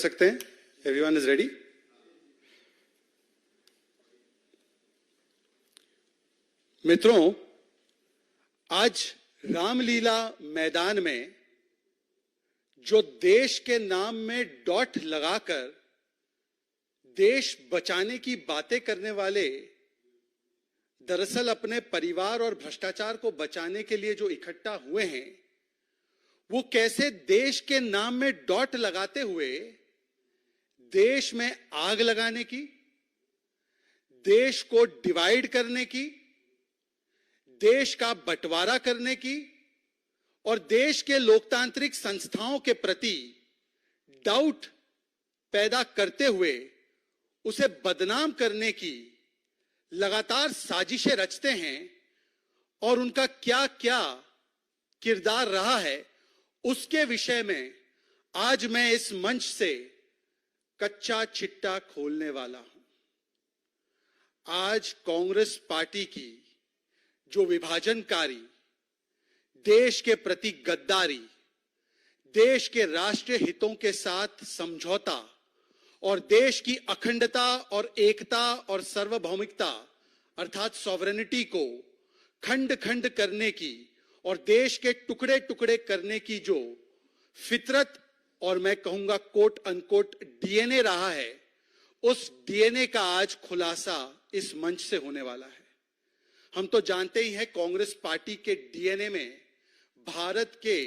सकते हैं? Everyone is ready? मित्रों, आज रामलीला मैदान में जो देश के नाम में डॉट लगाकर देश बचाने की बातें करने वाले दरअसल अपने परिवार और भ्रष्टाचार को बचाने के लिए जो इकट्ठा हुए हैं, वो कैसे देश के नाम में डॉट लगाते हुए देश में आग लगाने की, देश को डिवाइड करने की, देश का बंटवारा करने की और देश के लोकतांत्रिक संस्थाओं के प्रति डाउट पैदा करते हुए उसे बदनाम करने की लगातार साजिशें रचते हैं और उनका क्या क्या किरदार रहा है, उसके विषय में आज मैं इस मंच से कच्चा चिट्टा खोलने वाला हूं। आज कांग्रेस पार्टी की जो विभाजनकारी, देश के प्रति गद्दारी, देश के राष्ट्रीय हितों के साथ समझौता और देश की अखंडता और एकता और सार्वभौमिकता अर्थात सॉवरेनिटी को खंड खंड करने की और देश के टुकड़े टुकड़े करने की जो फितरत और मैं कहूंगा कोट अनकोट डीएनए रहा है, उस डीएनए का आज खुलासा इस मंच से होने वाला है। हम तो जानते ही हैं कांग्रेस पार्टी के डीएनए में भारत के,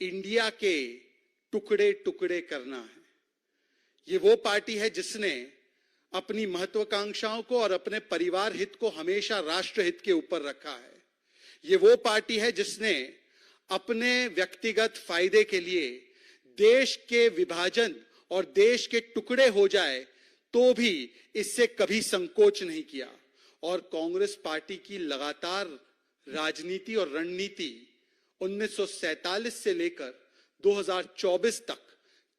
इंडिया के टुकड़े टुकड़े करना है। ये वो पार्टी है जिसने अपनी महत्वाकांक्षाओं को और अपने परिवार हित को हमेशा राष्ट्र हित के ऊपर रखा है। ये वो पार्टी है जिसने अपने व्यक्तिगत फायदे के लिए देश के विभाजन और देश के टुकड़े हो जाए तो भी इससे कभी संकोच नहीं किया। और कांग्रेस पार्टी की लगातार राजनीति और रणनीति 1947 से लेकर 2024 तक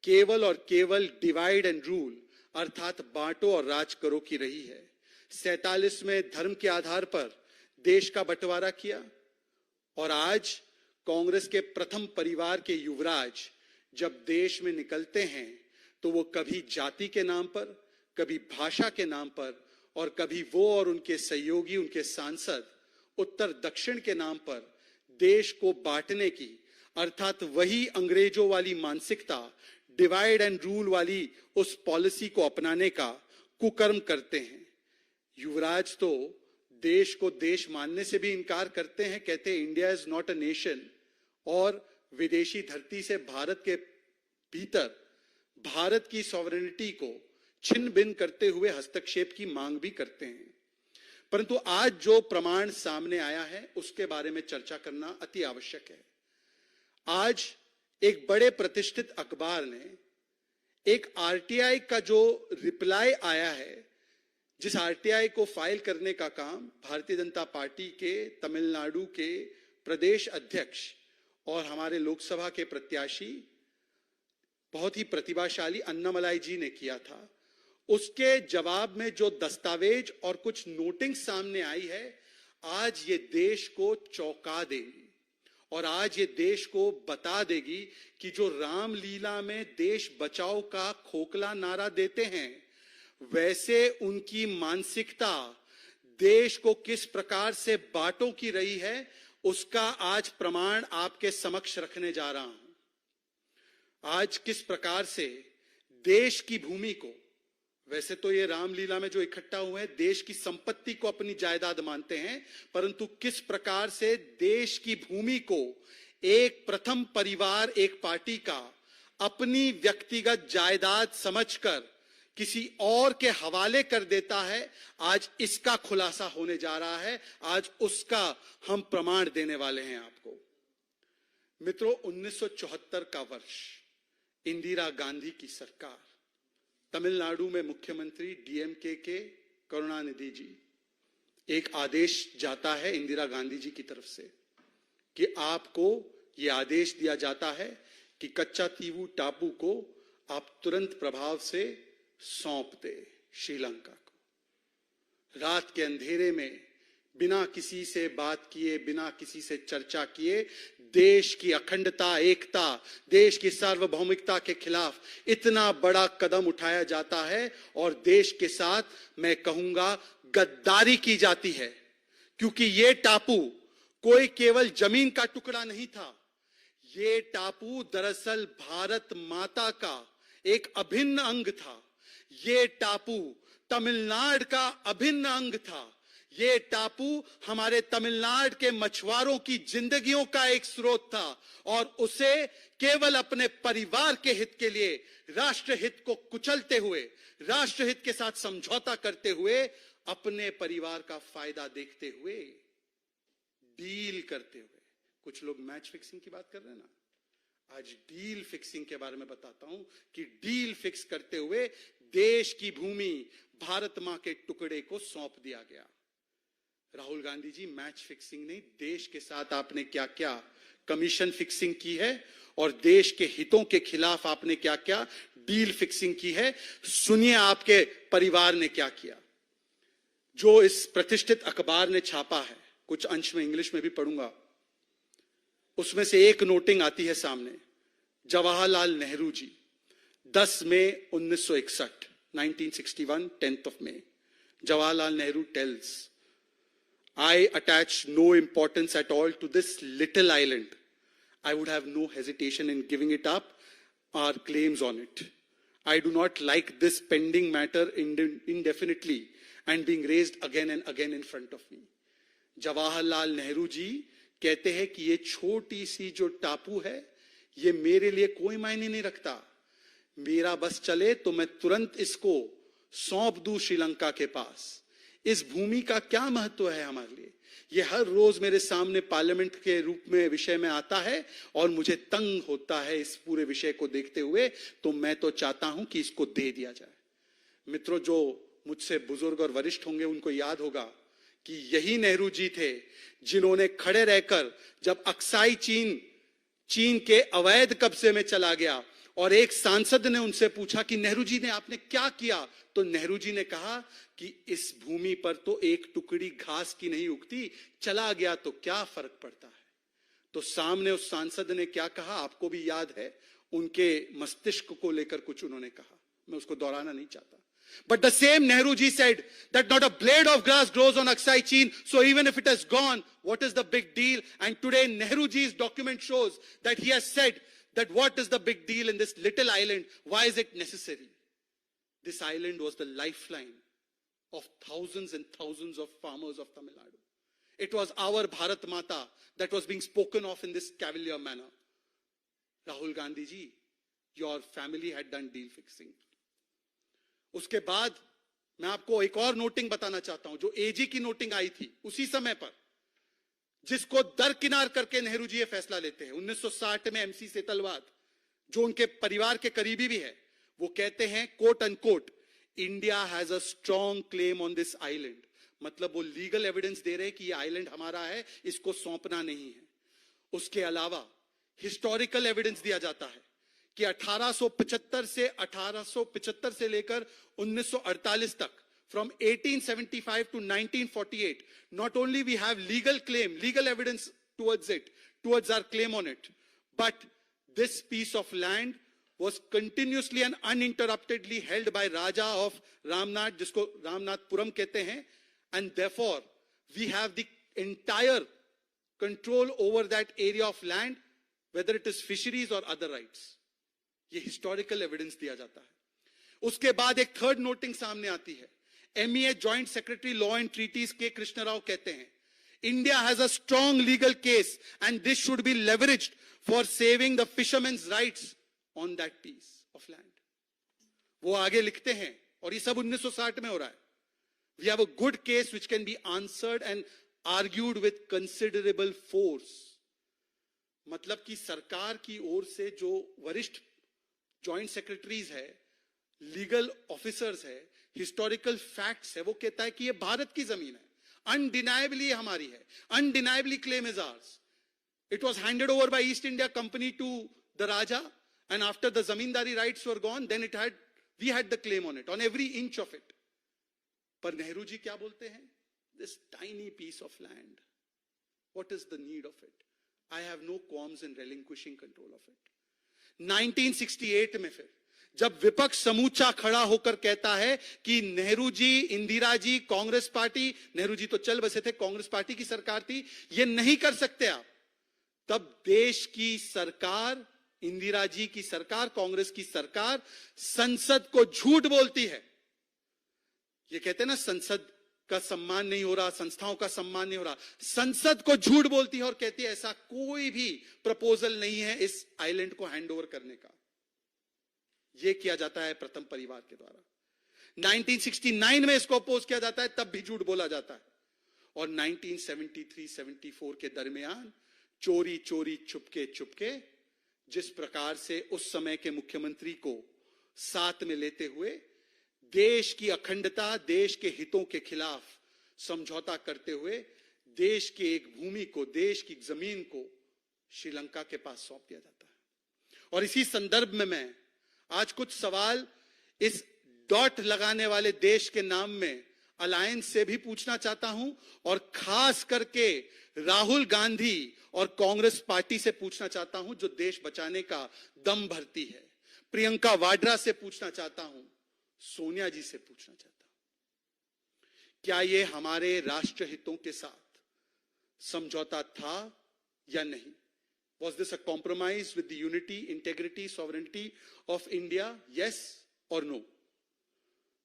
केवल और केवल डिवाइड एंड रूल अर्थात बांटो और राज करो की रही है। 47 में धर्म के आधार पर देश का बंटवारा किया और आज कांग्रेस के प्रथम परिवार के युवराज जब देश में निकलते हैं तो वो कभी जाति के नाम पर, कभी भाषा के नाम पर और कभी वो और उनके सहयोगी, उनके सांसद उत्तर दक्षिण के नाम पर देश को बांटने की अर्थात वही अंग्रेजों वाली मानसिकता, डिवाइड एंड रूल वाली उस पॉलिसी को अपनाने का कुकर्म करते हैं। युवराज तो देश को देश मानने से भी इनकार करते हैं, कहते हैं India is not a nation और विदेशी धरती से भारत के भीतर भारत की सॉवरेनिटी को छिन्न भिन्न करते हुए हस्तक्षेप की मांग भी करते हैं। परंतु आज जो प्रमाण सामने आया है उसके बारे में चर्चा करना अति आवश्यक है। आज एक बड़े प्रतिष्ठित अखबार ने एक आरटीआई का जो रिप्लाई आया है, जिस आरटीआई को फाइल करने का काम भारतीय जनता पार्टी के तमिलनाडु के प्रदेश अध्यक्ष और हमारे लोकसभा के प्रत्याशी बहुत ही प्रतिभाशाली अन्नामलाई जी ने किया था, उसके जवाब में जो दस्तावेज और कुछ नोटिंग सामने आई है, आज ये देश को चौंका देगी और आज ये देश को बता देगी कि जो रामलीला में देश बचाओ का खोखला नारा देते हैं, वैसे उनकी मानसिकता देश को किस प्रकार से बांटों की रही है, उसका आज प्रमाण आपके समक्ष रखने जा रहा हूं। आज किस प्रकार से देश की भूमि को, वैसे तो ये रामलीला में जो इकट्ठा हुए हैं देश की संपत्ति को अपनी जायदाद मानते हैं, परंतु किस प्रकार से देश की भूमि को एक प्रथम परिवार, एक पार्टी का अपनी व्यक्तिगत जायदाद समझकर किसी और के हवाले कर देता है, आज इसका खुलासा होने जा रहा है। आज उसका हम प्रमाण देने वाले हैं आपको। मित्रों, 1974 का वर्ष, इंदिरा गांधी की सरकार, तमिलनाडु में मुख्यमंत्री डीएमके के करुणानिधि जी, एक आदेश जाता है इंदिरा गांधी जी की तरफ से कि आपको यह आदेश दिया जाता है कि कच्चातीवू टापू को आप तुरंत प्रभाव से सौंप दे श्रीलंका को। रात के अंधेरे में बिना किसी से बात किए, बिना किसी से चर्चा किए देश की अखंडता, एकता, देश की सार्वभौमिकता के खिलाफ इतना बड़ा कदम उठाया जाता है और देश के साथ मैं कहूंगा गद्दारी की जाती है। क्योंकि ये टापू कोई केवल जमीन का टुकड़ा नहीं था, ये टापू दरअसल भारत माता का एक अभिन्न अंग था। ये टापू तमिलनाडु का अभिन्न अंग था। ये टापू हमारे तमिलनाडु के मछुआरों की जिंदगियों का एक स्रोत था और उसे केवल अपने परिवार के हित के लिए, राष्ट्र हित को कुचलते हुए, राष्ट्र हित के साथ समझौता करते हुए, अपने परिवार का फायदा देखते हुए, डील करते हुए, कुछ लोग मैच फिक्सिंग की बात कर रहे हैं ना, आज डील फिक्सिंग के बारे में बताता हूं कि डील फिक्स करते हुए देश की भूमि भारत मां के टुकड़े को सौंप दिया गया। राहुल गांधी जी, मैच फिक्सिंग नहीं, देश के साथ आपने क्या क्या कमीशन फिक्सिंग की है और देश के हितों के खिलाफ आपने क्या क्या डील फिक्सिंग की है। सुनिए आपके परिवार ने क्या किया। जो इस प्रतिष्ठित अखबार ने छापा है, कुछ अंश में इंग्लिश में भी पढ़ूंगा, उसमें से एक नोटिंग आती है सामने। जवाहरलाल नेहरू जी, 10 मई 1961, 1961, 10th of May. Jawaharlal Nehru tells, I attach no importance at all to this little island. I would have no hesitation in giving it up, our claims on it. I do not like this pending matter indefinitely and being raised again and again in front of me. Jawaharlal Nehru ji कहते हैं कि ये छोटी सी जो टापू है, ये मेरे लिए कोई मायने नहीं रखता। मेरा बस चले तो मैं तुरंत इसको सौंप दूं श्रीलंका के पास। इस भूमि का क्या महत्व है हमारे लिए, ये हर रोज मेरे सामने पार्लियामेंट के रूप में विषय में आता है और मुझे तंग होता है इस पूरे विषय को देखते हुए। तो मैं तो चाहता हूं कि इसको दे दिया जाए। मित्रों, जो मुझसे बुजुर्ग और वरिष्ठ होंगे उनको याद होगा कि यही नेहरू जी थे जिन्होंने खड़े रहकर, जब अक्साई चीन के अवैध कब्जे में चला गया और एक सांसद ने उनसे पूछा कि नेहरू जी ने आपने क्या किया, तो नेहरू जी ने कहा कि इस भूमि पर तो एक टुकड़ी घास की नहीं उगती, चला गया तो क्या फर्क पड़ता है। तो सामने उस सांसद ने क्या कहा आपको भी याद है, उनके मस्तिष्क को लेकर कुछ उन्होंने कहा, मैं उसको दोहराना नहीं चाहता। But the same Nehru ji said that not a blade of grass grows on Aksai Chin, so even if it has gone, what is the big deal? And today Nehru ji's document shows that he has said that what is the big deal in this little island? Why is it necessary? This island was the lifeline of thousands and thousands of farmers of Tamil Nadu. It was our Bharat Mata that was being spoken of in this cavalier manner. Rahul Gandhi ji, your family had done deal fixing. उसके बाद मैं आपको एक और noting बताना चाहता हूं, जो एजी की नोटिंग आई थी उसी समय पर, जिसको दरकिनार करके नेहरू जी ये फैसला लेते हैं। 1960 में एमसी सेतलवाद, जो उनके परिवार के करीबी भी है, वो कहते हैं quote unquote, India has a strong claim on this island. मतलब वो लीगल एविडेंस दे रहे हैं कि ये आइलैंड हमारा है, इसको सौंपना नहीं है। उसके अलावा हिस्टोरिकल एविडेंस दिया जाता है कि 1875 से लेकर 1948 तक, from 1875 to 1948, not only we have legal claim, legal evidence towards it, towards our claim on it, but this piece of land was continuously and uninterruptedly held by Raja of Ramnath, जिसको रामनाथपुरम कहते हैं, and therefore we have the entire control over that area of land, whether it is fisheries or other rights. ये historical evidence दिया जाता है। उसके बाद एक थर्ड नोटिंग सामने आती है। MEA joint secretary law and treaties के कृष्ण राव कहते हैं, India has a strong legal case and this should be leveraged for saving the fishermen's rights on that piece of land. वो आगे लिखते हैं, और ये सब 1960 में हो रहा है, we have a good case which can be answered and argued with considerable force. मतलब कि सरकार की ओर से जो वरिष्ठ जॉइंट सेक्रेटरीज है, लीगल ऑफिसर्स है, हिस्टोरिकल फैक्ट्स है, वो कहता है कि ये भारत की जमीन है, अनडिनाइबली हमारी है, undeniably claim is ours. It was handed over by East India Company to the raja and after the zamindari rights were gone, then we had the claim on it, on every inch of it. पर नेहरू जी क्या बोलते हैं, this tiny piece of land, what is the need of it? I have no qualms in relinquishing control of it. 1968 में फिर जब विपक्ष समूचा खड़ा होकर कहता है कि नेहरू जी, इंदिरा जी, कांग्रेस पार्टी, नेहरू जी तो चल बसे थे, कांग्रेस पार्टी की सरकार थी, ये नहीं कर सकते आप, तब देश की सरकार, इंदिरा जी की सरकार, कांग्रेस की सरकार संसद को झूठ बोलती है। ये कहते हैं ना, संसद का सम्मान नहीं हो रहा, संस्थाओं का सम्मान नहीं हो रहा, संसद को झूठ बोलती है और कहती है ऐसा कोई भी प्रपोजल नहीं है इस आइलैंड को हैंडओवर करने का। यह किया जाता है प्रथम परिवार के द्वारा। 1969 में इसको अपोज किया जाता है, तब भी झूठ बोला जाता है। और 1973-74 के दरमियान चोरी चोरी चुपके चुपके जिस प्रकार से उस समय के मुख्यमंत्री को साथ में लेते हुए देश की अखंडता, देश के हितों के खिलाफ समझौता करते हुए देश की एक भूमि को, देश की जमीन को श्रीलंका के पास सौंप दिया जाता है। और इसी संदर्भ में मैं आज कुछ सवाल इस डॉट लगाने वाले देश के नाम में अलायंस से भी पूछना चाहता हूं, और खास करके राहुल गांधी और कांग्रेस पार्टी से पूछना चाहता हूं जो देश बचाने का दम भरती है। प्रियंका वाड्रा से पूछना चाहता हूं, सोनिया जी से पूछना चाहता हूं, क्या ये हमारे राष्ट्र हितों के साथ समझौता था या नहीं? Was this a compromise with the unity, integrity, sovereignty of India? Yes or no?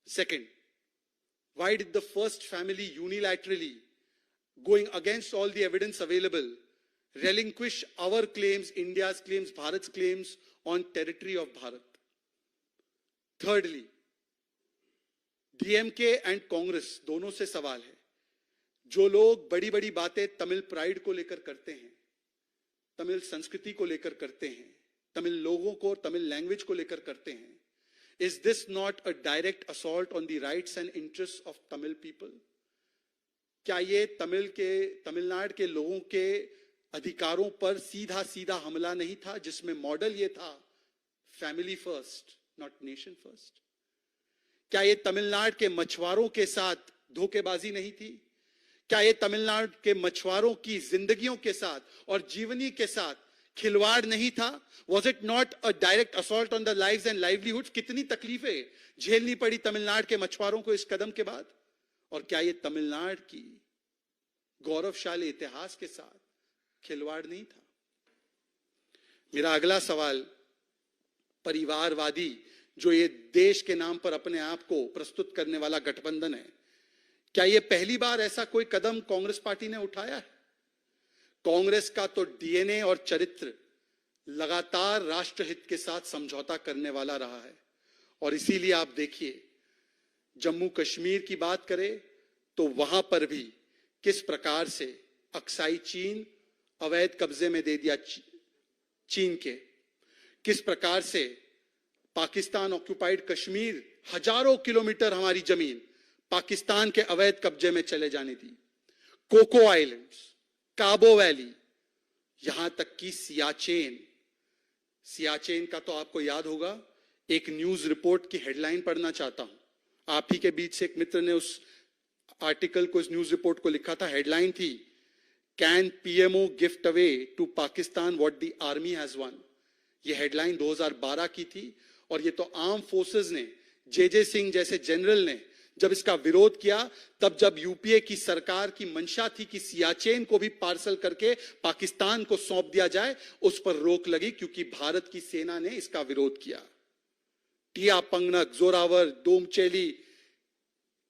Second, why did the first family unilaterally, going against all the evidence available, relinquish our claims, India's claims, Bharat's claims on territory of Bharat? Thirdly, DMK and Congress दोनों से सवाल है, जो लोग बड़ी बड़ी बातें Tamil pride को लेकर करते हैं, तमिल संस्कृति को लेकर करते हैं, तमिल लोगों को, तमिल लैंग्वेज को लेकर करते हैं, is this not a direct assault on the rights and interests of Tamil people? क्या ये तमिलनाडु के लोगों के अधिकारों पर सीधा सीधा हमला नहीं था, जिसमें मॉडल ये था family first not nation first? क्या ये तमिलनाडु के मछुआरों के साथ धोखेबाजी नहीं थी? क्या ये तमिलनाडु के मछुआरों की जिंदगियों के साथ और जीवनी के साथ खिलवाड़ नहीं था? Was it not a direct assault on the lives and livelihoods? कितनी तकलीफें झेलनी पड़ी तमिलनाडु के मछुआरों को इस कदम के बाद? और क्या ये तमिलनाडु की गौरवशाली इतिहास के साथ खिलवाड़ नहीं था? मेरा अगला सवाल, परिवारवादी जो ये देश के नाम पर अपने आप को प्रस्तुत करने वाला गठबंधन है, क्या ये पहली बार ऐसा कोई कदम कांग्रेस पार्टी ने उठाया है? कांग्रेस का तो डीएनए और चरित्र लगातार राष्ट्रहित के साथ समझौता करने वाला रहा है। और इसीलिए आप देखिए, जम्मू कश्मीर की बात करें तो वहां पर भी किस प्रकार से अक्साई चीन अवैध कब्जे में दे दिया चीन के, किस प्रकार से पाकिस्तान ऑक्युपाइड कश्मीर हजारों किलोमीटर हमारी जमीन पाकिस्तान के अवैध कब्जे में चले जाने दी, कोको आइलैंड्स, काबो वैली, यहां तक कि सियाचेन का तो आपको याद होगा, एक न्यूज रिपोर्ट की हेडलाइन पढ़ना चाहता हूं। आप ही के बीच से एक मित्र ने उस आर्टिकल को, इस न्यूज रिपोर्ट को लिखा था। हेडलाइन थी, can PMO gift away to Pakistan what the army has won. ये हेडलाइन 2012 की थी, और ये तो आर्म फोर्सेस ने, जे सिंह जैसे जनरल ने जब इसका विरोध किया, तब जब यूपीए की सरकार की मंशा थी कि सियाचेन को भी पार्सल करके पाकिस्तान को सौंप दिया जाए, उस पर रोक लगी क्योंकि भारत की सेना ने इसका विरोध किया। टिया पंगनक, जोरावर, डोमचेली,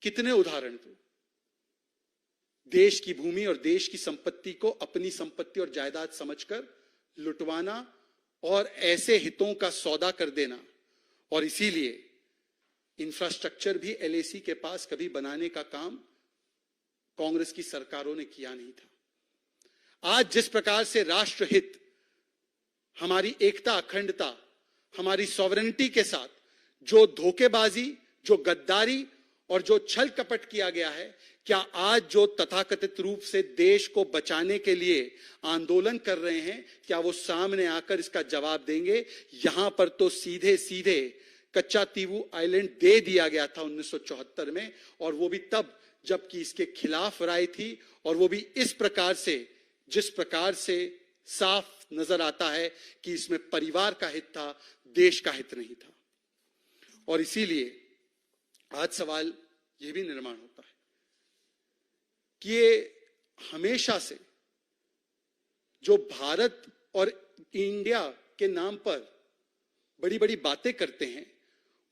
कितने उदाहरण थे। देश की भूमि और देश की संपत्ति को अपनी संपत्ति और जायदाद समझकर लुटवाना और ऐसे हितों का सौदा कर देना। और इसीलिए इंफ्रास्ट्रक्चर भी एलएसी के पास कभी बनाने का काम कांग्रेस की सरकारों ने किया नहीं था। आज जिस प्रकार से राष्ट्रहित, हमारी एकता, अखंडता, हमारी सॉवरेनिटी के साथ जो धोखेबाजी, जो गद्दारी और जो छल कपट किया गया है, क्या आज जो तथाकथित रूप से देश को बचाने के लिए आंदोलन कर रहे हैं, क्या वो सामने आकर इसका जवाब देंगे? यहां पर तो सीधे सीधे कच्चा तीवू आइलैंड दे दिया गया था 1974 में, और वो भी तब जबकि इसके खिलाफ राय थी, और वो भी इस प्रकार से, जिस प्रकार से साफ नजर आता है कि इसमें परिवार का हित था, देश का हित नहीं था। और इसीलिए आज सवाल यह भी निर्माण होता है कि ये हमेशा से जो भारत और इंडिया के नाम पर बड़ी बड़ी बातें करते हैं,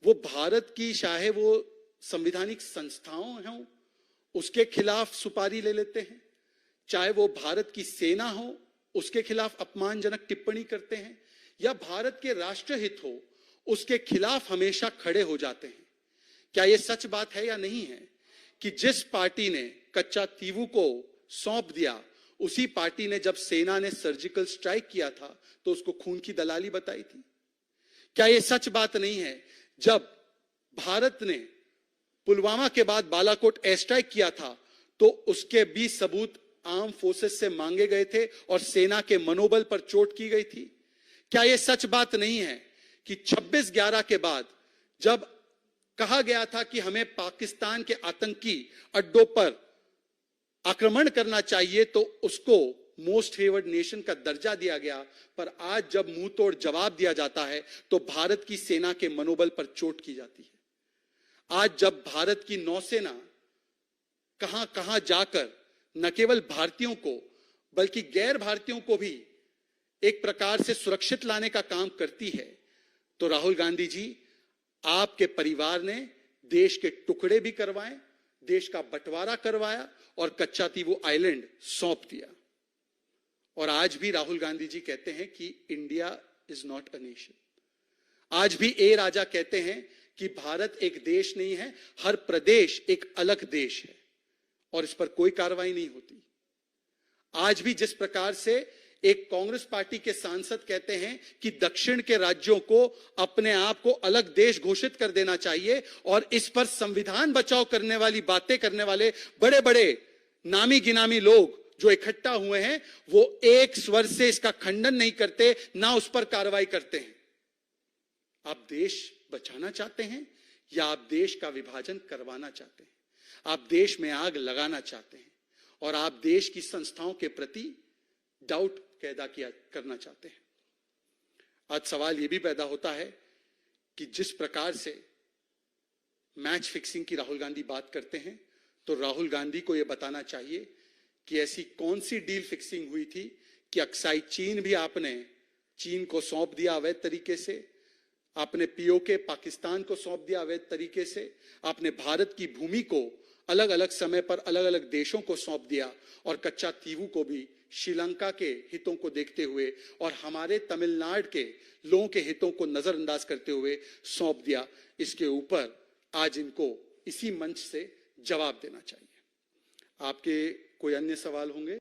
वो भारत की चाहे वो संवैधानिक संस्थाओं हों उसके खिलाफ सुपारी ले लेते हैं, चाहे वो भारत की सेना हो उसके खिलाफ अपमानजनक टिप्पणी करते हैं, या भारत के राष्ट्रहित हो उसके खिलाफ हमेशा खड़े हो जाते हैं। क्या यह सच बात है या नहीं है कि जिस पार्टी ने कच्चा तीवू को सौंप दिया, उसी पार्टी ने जब सेना ने सर्जिकल स्ट्राइक किया था तो उसको खून की दलाली बताई थी? क्या यह सच बात नहीं है जब भारत ने पुलवामा के बाद बालाकोट एयर स्ट्राइक किया था तो उसके भी सबूत आर्म फोर्सेस से मांगे गए थे और सेना के मनोबल पर चोट की गई थी? क्या यह सच बात नहीं है कि 26/11 के बाद जब कहा गया था कि हमें पाकिस्तान के आतंकी अड्डों पर आक्रमण करना चाहिए तो उसको मोस्ट फेवर्ड नेशन का दर्जा दिया गया, पर आज जब मुंह तोड़ जवाब दिया जाता है तो भारत की सेना के मनोबल पर चोट की जाती है। आज जब भारत की नौसेना कहां कहां जाकर न केवल भारतीयों को बल्कि गैर भारतीयों को भी एक प्रकार से सुरक्षित लाने का काम करती है, तो राहुल गांधी जी, आपके परिवार ने देश के टुकड़े भी करवाए, देश का बंटवारा करवाया और कच्चा तीवू आइलैंड सौंप दिया। और आज भी राहुल गांधी जी कहते हैं कि India is not a nation. आज भी ए राजा कहते हैं कि भारत एक देश नहीं है, हर प्रदेश एक अलग देश है, और इस पर कोई कार्रवाई नहीं होती। आज भी जिस प्रकार से एक कांग्रेस पार्टी के सांसद कहते हैं कि दक्षिण के राज्यों को अपने आप को अलग देश घोषित कर देना चाहिए, और इस पर संविधान बचाओ करने वाली बातें करने वाले बड़े बड़े नामी गिनामी लोग जो इकट्ठा हुए हैं, वो एक स्वर से इसका खंडन नहीं करते, ना उस पर कार्रवाई करते हैं। आप देश बचाना चाहते हैं या आप देश का विभाजन करवाना चाहते हैं? आप देश में आग लगाना चाहते हैं और आप देश की संस्थाओं के प्रति डाउट पैदा करना चाहते हैं। आज सवाल यह भी पैदा होता है कि जिस प्रकार से मैच फिक्सिंग की राहुल गांधी बात करते हैं, तो राहुल गांधी को यह बताना चाहिए कि ऐसी कौन सी डील फिक्सिंग हुई थी कि अक्साई चीन भी आपने चीन को सौंप दिया अवैध तरीके से, आपने पीओके पाकिस्तान को सौंप दिया अवैध तरीके से, आपने भारत की भूमि को अलग अलग समय पर अलग अलग देशों को सौंप दिया, और कच्चा तीवू को भी श्रीलंका के हितों को देखते हुए और हमारे तमिलनाडु के लोगों के हितों को नजरअंदाज करते हुए सौंप दिया। इसके ऊपर आज इनको इसी मंच से जवाब देना चाहिए। आपके कोई अन्य सवाल होंगे?